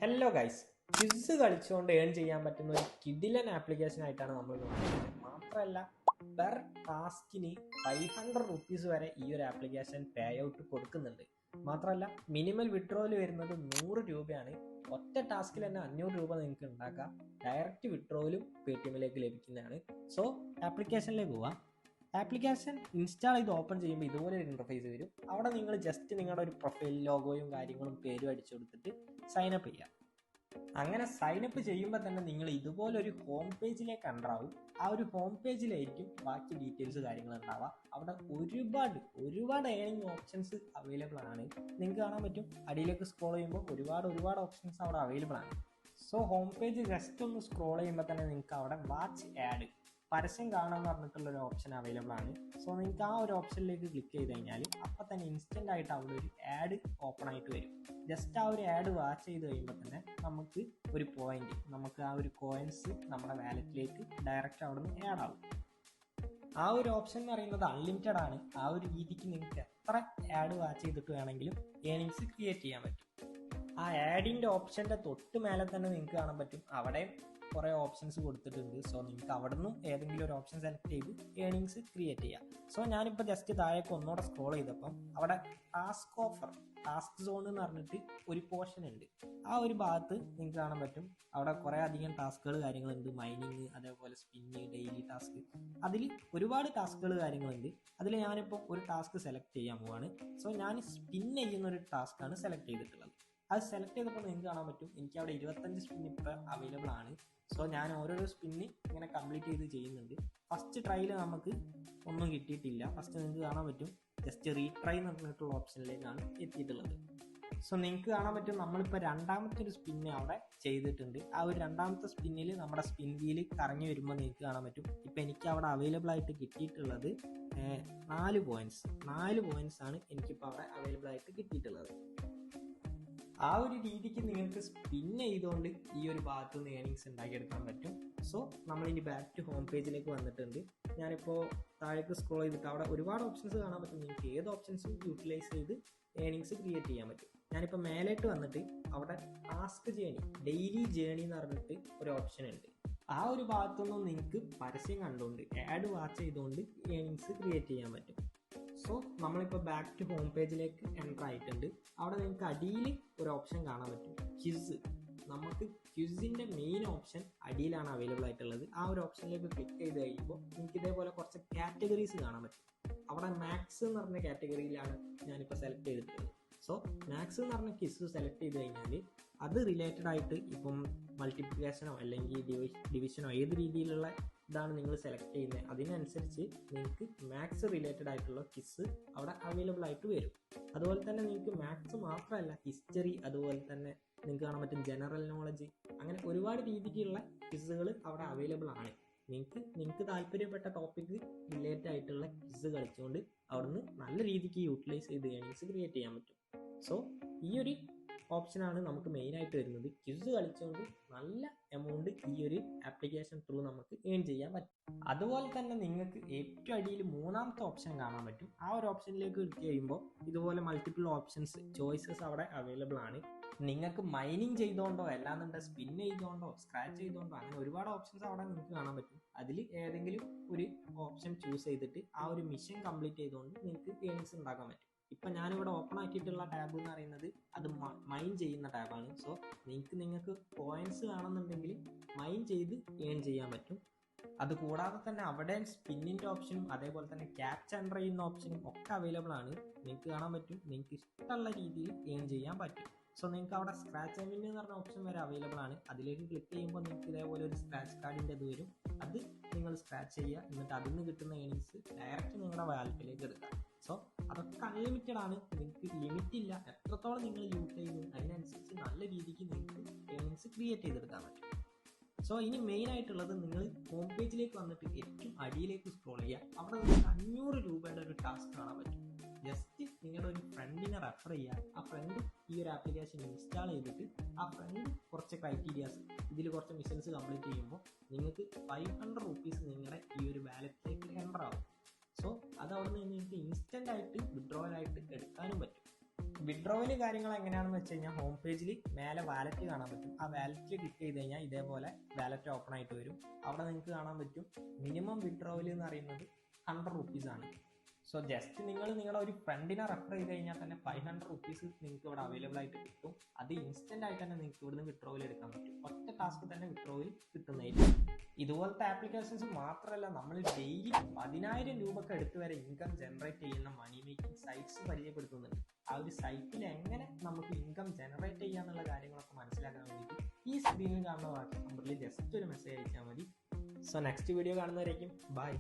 Hello guys, quiz കളിച്ചുകൊണ്ട് earn ചെയ്യാൻ പറ്റുന്ന ഒരു കിഡിലൻ ആപ്ലിക്കേഷൻ ആയിട്ടാണ് നമ്മൾ നോക്കുന്നത്. മാത്രമല്ല, പെർ ടാസ്കിന് 500 റുപ്പീസ് വരെ ഈ ഒരു ആപ്ലിക്കേഷൻ പേ ഔട്ട് കൊടുക്കുന്നുണ്ട്. മാത്രമല്ല, മിനിമൽ വിഡ്രോവൽ വരുന്നത് 100 രൂപയാണ്. ഒറ്റ ടാസ്കിൽ തന്നെ 500 രൂപ നിങ്ങൾക്ക് ഉണ്ടാക്കാം. ഡയറക്റ്റ് വിഡ്രോവലും പേടിഎമ്മിലേക്ക് ലഭിക്കുന്നതാണ്. സോ ആപ്ലിക്കേഷനിലേക്ക് പോവാം. ആപ്ലിക്കേഷൻ ഇൻസ്റ്റാൾ ചെയ്ത് ഓപ്പൺ ചെയ്യുമ്പോൾ ഇതുപോലെ ഒരു ഇൻ്റർഫേസ് വരും. അവിടെ നിങ്ങൾ ജസ്റ്റ് നിങ്ങളുടെ ഒരു പ്രൊഫൈൽ ലോഗോയും കാര്യങ്ങളും പേരും അടിച്ചു കൊടുത്തിട്ട് സൈനപ്പ് ചെയ്യാം. അങ്ങനെ സൈനപ്പ് ചെയ്യുമ്പോൾ തന്നെ നിങ്ങൾ ഇതുപോലൊരു ഹോം പേജിലേക്ക് എൻ്ററാവും. ആ ഒരു ഹോം പേജിലായിരിക്കും ബാക്കി ഡീറ്റെയിൽസ് കാര്യങ്ങൾ ഉണ്ടാവുക. അവിടെ ഒരുപാട് ഏണിംഗ് ഓപ്ഷൻസ് അവൈലബിൾ ആണ്. നിങ്ങൾക്ക് കാണാൻ പറ്റും, അടിയിലേക്ക് സ്ക്രോൾ ചെയ്യുമ്പോൾ ഒരുപാട് ഓപ്ഷൻസ് അവിടെ അവൈലബിൾ ആണ്. സോ ഹോം പേജ് ജസ്റ്റ് ഒന്ന് സ്ക്രോൾ ചെയ്യുമ്പോൾ തന്നെ നിങ്ങൾക്ക് അവിടെ വാച്ച് ആഡ്, പരസ്യം കാണാമെന്ന് പറഞ്ഞിട്ടുള്ളൊരു ഓപ്ഷൻ അവൈലബിൾ ആണ്. സോ നിങ്ങൾക്ക് ആ ഒരു ഓപ്ഷനിലേക്ക് ക്ലിക്ക് ചെയ്ത് കഴിഞ്ഞാൽ അപ്പം തന്നെ ഇൻസ്റ്റൻ്റ് ആയിട്ട് അവിടെ ഒരു ആഡ് ഓപ്പൺ ആയിട്ട് വരും. ജസ്റ്റ് ആ ഒരു ആഡ് വാച്ച് ചെയ്ത് കഴിയുമ്പോൾ തന്നെ നമുക്ക് ഒരു പോയിന്റ്, നമുക്ക് ആ ഒരു കോയിൻസ് നമ്മുടെ വാലറ്റിലേക്ക് ഡയറക്റ്റ് അവിടെ നിന്ന് ആഡ് ആവും. ആ ഒരു ഓപ്ഷൻ എന്ന് പറയുന്നത് അൺലിമിറ്റഡ് ആണ്. ആ ഒരു രീതിക്ക് നിങ്ങൾക്ക് എത്ര ആഡ് വാച്ച് ചെയ്തിട്ട് വേണമെങ്കിലും ഏണിങ്സ് ക്രിയേറ്റ് ചെയ്യാൻ പറ്റും. ആ ആഡിൻ്റെ ഓപ്ഷൻ്റെ തൊട്ട് മേലെ തന്നെ നിങ്ങൾക്ക് കാണാൻ പറ്റും, അവിടെ കുറേ ഓപ്ഷൻസ് കൊടുത്തിട്ടുണ്ട്. സോ നിങ്ങൾക്ക് അവിടെ നിന്നും ഏതെങ്കിലും ഒരു ഓപ്ഷൻ സെലക്ട് ചെയ്ത് ഏണിങ്സ് ക്രിയേറ്റ് ചെയ്യാം. സോ ഞാനിപ്പോൾ ജസ്റ്റ് താഴേക്ക് ഒന്നുകൂടെ സ്ക്രോൾ ചെയ്തപ്പം അവിടെ ടാസ്ക് ഓഫർ, ടാസ്ക് സോൺ എന്ന് പറഞ്ഞിട്ട് ഒരു പോർഷൻ ഉണ്ട്. ആ ഒരു ഭാഗത്ത് നിങ്ങൾക്ക് കാണാൻ പറ്റും, അവിടെ കുറേ അധികം ടാസ്കുകൾ കാര്യങ്ങളുണ്ട്. മൈനിങ്, അതേപോലെ സ്പിന്ന്, ഡെയിലി ടാസ്ക്, അതിൽ ഒരുപാട് ടാസ്കുകൾ കാര്യങ്ങളുണ്ട്. അതിൽ ഞാനിപ്പോൾ ഒരു ടാസ്ക് സെലക്ട് ചെയ്യാൻ പോവാണ്. സോ ഞാൻ സ്പിൻ ചെയ്യുന്ന ഒരു ടാസ്ക്കാണ് സെലക്ട് ചെയ്തിട്ടുള്ളത്. അത് സെലക്ട് ചെയ്തപ്പോൾ നിങ്ങൾക്ക് കാണാൻ പറ്റും, എനിക്ക് അവിടെ 25 സ്പിൻ ഇപ്പോൾ അവൈലബിൾ ആണ്. സോ ഞാൻ ഓരോരോ സ്പിന്ന് ഇങ്ങനെ കംപ്ലീറ്റ് ചെയ്ത് ചെയ്യുന്നുണ്ട്. ഫസ്റ്റ് ട്രൈയിൽ നമുക്ക് ഒന്നും കിട്ടിയിട്ടില്ല. ഫസ്റ്റ് നിങ്ങൾക്ക് കാണാൻ പറ്റും, ജസ്റ്റ് റീട്രൈ എന്ന് പറഞ്ഞിട്ടുള്ള ഓപ്ഷനിലേക്കാണ് എത്തിയിട്ടുള്ളത്. സോ നിങ്ങൾക്ക് കാണാൻ പറ്റും, നമ്മളിപ്പോൾ രണ്ടാമത്തെ ഒരു സ്പിന്ന് അവിടെ ചെയ്തിട്ടുണ്ട്. ആ ഒരു രണ്ടാമത്തെ സ്പിന്നിൽ നമ്മുടെ സ്പിൻ വീല് കറങ്ങി വരുമ്പോൾ നിങ്ങൾക്ക് കാണാൻ പറ്റും, ഇപ്പം എനിക്ക് അവിടെ അവൈലബിൾ ആയിട്ട് കിട്ടിയിട്ടുള്ളത് 4 പോയിന്റ്സ് ആണ് എനിക്കിപ്പോൾ അവിടെ അവൈലബിൾ ആയിട്ട് കിട്ടിയിട്ടുള്ളത്. ആ ഒരു രീതിക്ക് നിങ്ങൾക്ക് സ്പിൻ ചെയ്തുകൊണ്ട് ഈ ഒരു ഭാഗത്തു നിന്ന് ഏണിങ്സ് ഉണ്ടാക്കിയെടുക്കാൻ പറ്റും. സോ നമ്മളിനി ബാക്ക് ടു ഹോം പേജിലേക്ക് വന്നിട്ടുണ്ട്. ഞാനിപ്പോൾ താഴേക്ക് സ്ക്രോൾ ചെയ്തിട്ട് അവിടെ ഒരുപാട് ഓപ്ഷൻസ് കാണാൻ പറ്റും. നിങ്ങൾക്ക് ഏത് ഓപ്ഷൻസും യൂട്ടിലൈസ് ചെയ്ത് ഏണിങ്സ് ക്രിയേറ്റ് ചെയ്യാൻ പറ്റും. ഞാനിപ്പോൾ മേലേക്ക് വന്നിട്ട് അവിടെ ടാസ്ക് ജേണി, ഡെയിലി ജേണി എന്ന് പറഞ്ഞിട്ട് ഒരു ഓപ്ഷൻ ഉണ്ട്. ആ ഒരു ഭാഗത്തുനിന്നും നിങ്ങൾക്ക് പരസ്യം കണ്ടുകൊണ്ട് ആഡ് വാച്ച് ചെയ്തുകൊണ്ട് ഏണിങ്സ് ക്രിയേറ്റ് ചെയ്യാൻ പറ്റും. സോ നമ്മളിപ്പോൾ ബാക്ക് ടു ഹോം പേജിലേക്ക് എൻ്റർ ആയിട്ടുണ്ട്. അവിടെ നിങ്ങൾക്ക് അടിയിൽ ഒരു ഓപ്ഷൻ കാണാൻ പറ്റും, ക്വിസ്. നമുക്ക് ക്വിസിൻ്റെ മെയിൻ ഓപ്ഷൻ അടിയിലാണ് അവൈലബിൾ ആയിട്ടുള്ളത്. ആ ഒരു ഓപ്ഷനിലേക്ക് ക്ലിക്ക് ചെയ്ത് കഴിയുമ്പോൾ നിങ്ങൾക്ക് ഇതേപോലെ കുറച്ച് കാറ്റഗറീസ് കാണാൻ പറ്റും. അവിടെ മാത്സ് എന്ന് പറഞ്ഞ കാറ്റഗറിയിലാണ് ഞാനിപ്പോൾ സെലക്ട് ചെയ്തിട്ടുള്ളത്. സോ മാത്സ് എന്ന് പറഞ്ഞ ക്വിസ് സെലക്ട് ചെയ്ത് കഴിഞ്ഞാൽ അത് റിലേറ്റഡ് ആയിട്ട് ഇപ്പം മൾട്ടിപ്ലിക്കേഷനോ അല്ലെങ്കിൽ ഡിവിഷനോ ഏത് രീതിയിലുള്ള ഇതാണ് നിങ്ങൾ സെലക്ട് ചെയ്യുന്നത്, അതിനനുസരിച്ച് നിങ്ങൾക്ക് മാത്സ് റിലേറ്റഡ് ആയിട്ടുള്ള ക്വിസ് അവിടെ അവൈലബിൾ ആയിട്ട് വരും. അതുപോലെ തന്നെ നിങ്ങൾക്ക് മാത്സ് മാത്രമല്ല, ഹിസ്റ്ററി, അതുപോലെ തന്നെ നിങ്ങൾക്ക് കാണാൻ പറ്റും ജനറൽ നോളജ്, അങ്ങനെ ഒരുപാട് രീതിക്കുള്ള ക്വിസുകൾ അവിടെ അവൈലബിൾ ആണ്. നിങ്ങൾക്ക് താല്പര്യപ്പെട്ട ടോപ്പിക്ക് റിലേറ്റഡ് ആയിട്ടുള്ള ക്വിസ് കളിച്ചുകൊണ്ട് അവിടുന്ന് നല്ല രീതിക്ക് യൂട്ടിലൈസ് ചെയ്ത് ഏണിങ്സ് ക്രിയേറ്റ് ചെയ്യാൻ പറ്റും. സോ ഈ ഒരു ഓപ്ഷനാണ് നമുക്ക് മെയിനായിട്ട് വരുന്നത്. ക്വിസ് കളിച്ചുകൊണ്ട് നല്ല എമൗണ്ട് ഈ ഒരു ആപ്ലിക്കേഷൻ ത്രൂ നമുക്ക് ഏൺ ചെയ്യാൻ പറ്റും. അതുപോലെ തന്നെ നിങ്ങൾക്ക് ഏറ്റവും അടിയിൽ മൂന്നാമത്തെ ഓപ്ഷൻ കാണാൻ പറ്റും. ആ ഒരു ഓപ്ഷനിലേക്ക് ക്ലിക്ക് ചെയ്യുമ്പോൾ ഇതുപോലെ മൾട്ടിപ്പിൾ ഓപ്ഷൻസ്, ചോയ്സസ് അവിടെ അവൈലബിൾ ആണ്. നിങ്ങൾക്ക് മൈനിങ് ചെയ്തുകൊണ്ടോ അല്ലാന്നുണ്ടെങ്കിൽ സ്പിൻ ചെയ്തുകൊണ്ടോ സ്ക്രാച്ച് ചെയ്തുകൊണ്ടോ അങ്ങനെ ഒരുപാട് ഓപ്ഷൻസ് അവിടെ നിങ്ങൾക്ക് കാണാൻ പറ്റും. അതിൽ ഏതെങ്കിലും ഒരു ഓപ്ഷൻ ചൂസ് ചെയ്തിട്ട് ആ ഒരു മിഷൻ കംപ്ലീറ്റ് ചെയ്തുകൊണ്ട് നിങ്ങൾക്ക് ഏണിങ്സ് ഉണ്ടാക്കാൻ പറ്റും. ഇപ്പം ഞാനിവിടെ ഓപ്പൺ ആക്കിയിട്ടുള്ള ടാബ് എന്ന് പറയുന്നത് അത് മൈൻ ചെയ്യുന്ന ടാബാണ്. സോ നിങ്ങൾക്ക് പോയിന്റ്സ് കാണുന്നുണ്ടെങ്കിൽ മൈൻ ചെയ്ത് ഏൺ ചെയ്യാൻ പറ്റും. അതുകൂടാതെ തന്നെ അവിടെ സ്പിന്നിൻ്റെ ഓപ്ഷനും അതേപോലെ തന്നെ ക്യാപ്ച എൻ്റർ ചെയ്യുന്ന ഓപ്ഷനും ഒക്കെ അവൈലബിൾ ആണ്. നിങ്ങൾക്ക് കാണാൻ പറ്റും, നിങ്ങൾക്ക് ഇഷ്ടമുള്ള രീതിയിൽ ഏൺ ചെയ്യാൻ പറ്റും. സോ നിങ്ങൾക്ക് അവിടെ സ്ക്രാച്ച് ആൻഡ് വിൻ എന്ന് പറഞ്ഞ ഓപ്ഷൻ വരെ അവൈലബിൾ ആണ്. അതിലേക്ക് ക്ലിക്ക് ചെയ്യുമ്പോൾ നിങ്ങൾക്ക് ഇതേപോലെ ഒരു സ്ക്രാച്ച് കാർഡിൻ്റെ ഇത് വരും. അത് നിങ്ങൾ സ്ക്രാച്ച് ചെയ്യുക, എന്നിട്ട് അതിൽ നിന്ന് കിട്ടുന്ന ഏണിങ്സ് ഡയറക്റ്റ് നിങ്ങളുടെ വാലറ്റിലേക്ക് എടുക്കുക. സോ അതൊക്കെ അൺലിമിറ്റഡ് ആണ്, നിങ്ങൾക്ക് ലിമിറ്റ് ഇല്ല. എത്രത്തോളം നിങ്ങൾ യൂസ് ചെയ്യുന്നു അതിനനുസരിച്ച് നല്ല രീതിക്ക് നിങ്ങൾക്ക് ഏണിങ്സ് ക്രിയേറ്റ് ചെയ്തെടുക്കാൻ പറ്റും. സോ ഇനി മെയിൻ ആയിട്ടുള്ളത്, നിങ്ങൾ ഹോം പേജിലേക്ക് വന്നിട്ട് ഏറ്റവും അടിയിലേക്ക് സ്ക്രോൾ ചെയ്യുക. അവിടെ നിങ്ങൾക്ക് 500 രൂപയുടെ ഒരു ടാസ്ക് കാണാൻ പറ്റും. ജസ്റ്റ് നിങ്ങളുടെ ഒരു ഫ്രണ്ടിനെ റെഫർ ചെയ്യുക. ആ ഫ്രണ്ട് ഈ ഒരു ആപ്ലിക്കേഷൻ ഇൻസ്റ്റാൾ ചെയ്തിട്ട് ആ ഫ്രണ്ട് കുറച്ച് ക്രൈറ്റീരിയാസ്, ഇതിൽ കുറച്ച് മിഷൻസ് കംപ്ലീറ്റ് ചെയ്യുമ്പോൾ നിങ്ങൾക്ക് 500 റുപ്പീസ് നിങ്ങളുടെ ഈ ഒരു വാലറ്റിലേക്ക് എൻ്റർ ആവും. സോ അത് അവിടെ നിന്ന് നിങ്ങൾക്ക് ഇൻസ്റ്റൻ്റ് ആയിട്ട് വിഡ്രോവൽ ആയിട്ട് എടുക്കാനും പറ്റും. വിഡ്രോവൽ കാര്യങ്ങൾ എങ്ങനെയാണെന്ന് വെച്ച് കഴിഞ്ഞാൽ ഹോം പേജിൽ മേലെ വാലറ്റ് കാണാൻ പറ്റും. ആ വാലറ്റിൽ ക്ലിക്ക് ചെയ്ത് കഴിഞ്ഞാൽ ഇതേപോലെ വാലറ്റ് ഓപ്പൺ ആയിട്ട് വരും. അവിടെ നിങ്ങൾക്ക് കാണാൻ പറ്റും മിനിമം വിഡ്രോവൽ എന്ന് പറയുന്നത് 100 റുപ്പീസ് ആണ്. സോ ജസ്റ്റ് നിങ്ങൾ നിങ്ങളുടെ ഒരു ഫ്രണ്ടിനെ റെഫർ ചെയ്ത് കഴിഞ്ഞാൽ തന്നെ 500 റുപ്പീസ് നിങ്ങൾക്ക് ഇവിടെ അവൈലബിൾ ആയിട്ട് കിട്ടും. അത് ഇൻസ്റ്റന്റ് ആയിട്ട് തന്നെ നിങ്ങൾക്ക് ഇവിടുന്ന് വിഡ്രോവൽ എടുക്കാൻ പറ്റും. ഒറ്റ ടാസ്ക് തന്നെ വിഡ്രോവൽ കിട്ടുന്നതായിരിക്കും. ഇതുപോലത്തെ ആപ്ലിക്കേഷൻസ് മാത്രമല്ല, നമ്മൾ ഡെയിലി 10,000 രൂപക്ക് അടുത്ത് വരെ ഇൻകം ജനറേറ്റ് ചെയ്യുന്ന മണി മേക്കിംഗ് സൈറ്റ്സ് പരിചയപ്പെടുത്തുന്നുണ്ട്. ആ ഒരു സൈറ്റിൽ എങ്ങനെ നമുക്ക് ഇൻകം ജനറേറ്റ് ചെയ്യാന്നുള്ള കാര്യങ്ങളൊക്കെ മനസ്സിലാക്കാൻ വേണ്ടിയിട്ട് ഈ സ്ക്രീനിൽ കാണുന്ന വാട്സ്ആപ്പ് നമ്പറിൽ ജസ്റ്റ് ഒരു മെസ്സേജ് അയച്ചാൽ മതി. സോ നെക്സ്റ്റ് വീഡിയോ കാണുന്നവരേക്കും ബൈ.